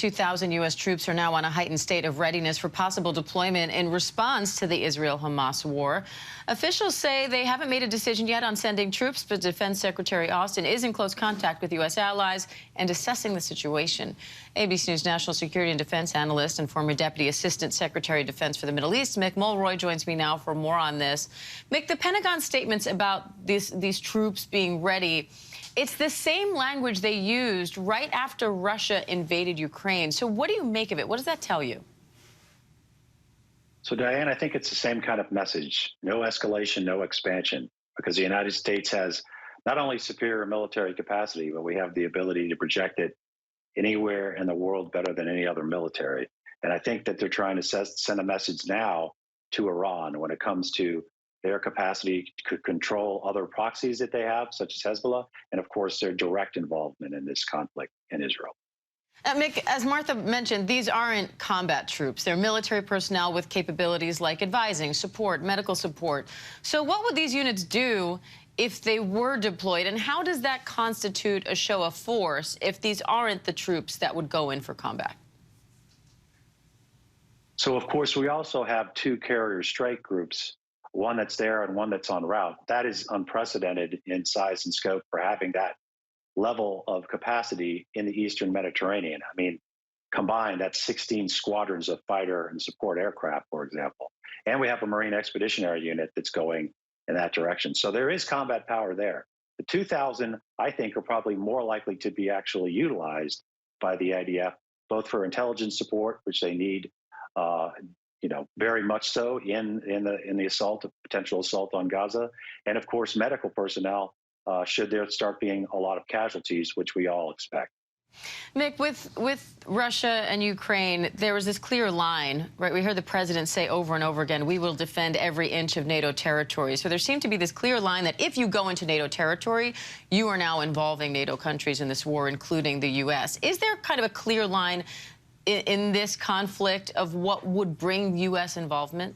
2,000 U.S. troops are now on a heightened state of readiness for possible deployment in response to the Israel-Hamas war. Officials say they haven't made a decision yet on sending troops, but Defense Secretary Austin is in close contact with U.S. allies and assessing the situation. ABC News national security and defense analyst and former Deputy Assistant Secretary of Defense for the Middle East, Mick Mulroy, joins me now for more on this. Mick, the Pentagon statements about these troops being ready, it's the same language they used right after Russia invaded Ukraine. So what do you make of it? What does that tell you? So, Diane, I think it's the same kind of message. No escalation, no expansion, because the United States has not only superior military capacity, but we have the ability to project it anywhere in the world better than any other military. And I think that they're trying to send a message now to Iran when it comes to their capacity to control other proxies that they have, such as Hezbollah, and of course their direct involvement in this conflict in Israel. Mick, as Martha mentioned, these aren't combat troops. They're military personnel with capabilities like advising, support, medical support. So what would these units do if they were deployed, and how does that constitute a show of force if these aren't the troops that would go in for combat? So, of course, we also have two carrier strike groups, one that's there and one that's en route. That is unprecedented in size and scope for having that level of capacity in the Eastern Mediterranean. I mean, combined, that's 16 squadrons of fighter and support aircraft, for example. And we have a Marine Expeditionary Unit that's going in that direction. So there is combat power there. The 2,000, I think, are probably more likely to be actually utilized by the IDF, both for intelligence support, which they need, very much so in the assault, potential assault on Gaza, and of course medical personnel should there start being a lot of casualties, which we all expect. Mick, with Russia and Ukraine, there was this clear line, right? We heard the president say over and over again, we will defend every inch of NATO territory. So there seemed to be this clear line that if you go into NATO territory, you are now involving NATO countries in this war, including the U.S. Is there kind of a clear line in this conflict of what would bring U.S. involvement?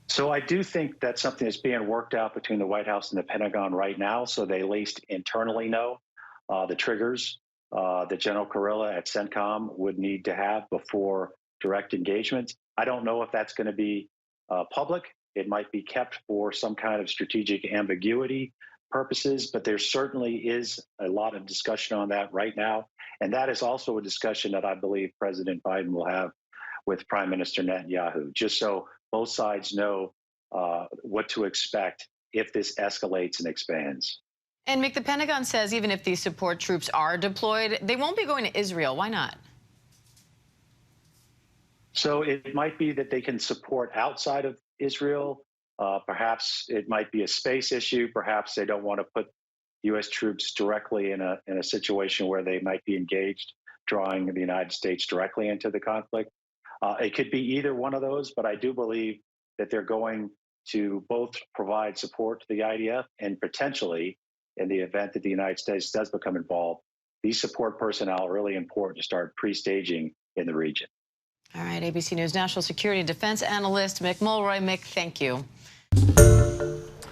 So I do think that's something that's being worked out between the White House and the Pentagon right now, so they at least internally know the triggers that General Kurilla at CENTCOM would need to have before direct engagement. I don't know if that's going to be public. It might be kept for some kind of strategic ambiguity purposes, but there certainly is a lot of discussion on that right now. And that is also a discussion that I believe President Biden will have with Prime Minister Netanyahu, just so both sides know what to expect if this escalates and expands. And Mick, the Pentagon says even if these support troops are deployed, they won't be going to Israel. Why not? So it might be that they can support outside of Israel. Perhaps it might be a space issue. Perhaps they don't want to put U.S. troops directly in a situation where they might be engaged, drawing the United States directly into the conflict. It could be either one of those, but I do believe that they're going to both provide support to the IDF and potentially, in the event that the United States does become involved, these support personnel are really important to start pre-staging in the region. All right, ABC News national security and defense analyst Mick Mulroy. Mick, thank you.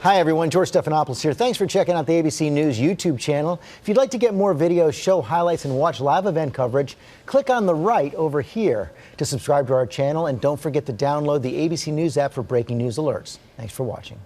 Hi, everyone. George Stephanopoulos here. Thanks for checking out the ABC News YouTube channel. If you'd like to get more videos, show highlights, and watch live event coverage, click on the right over here to subscribe to our channel. And don't forget to download the ABC News app for breaking news alerts. Thanks for watching.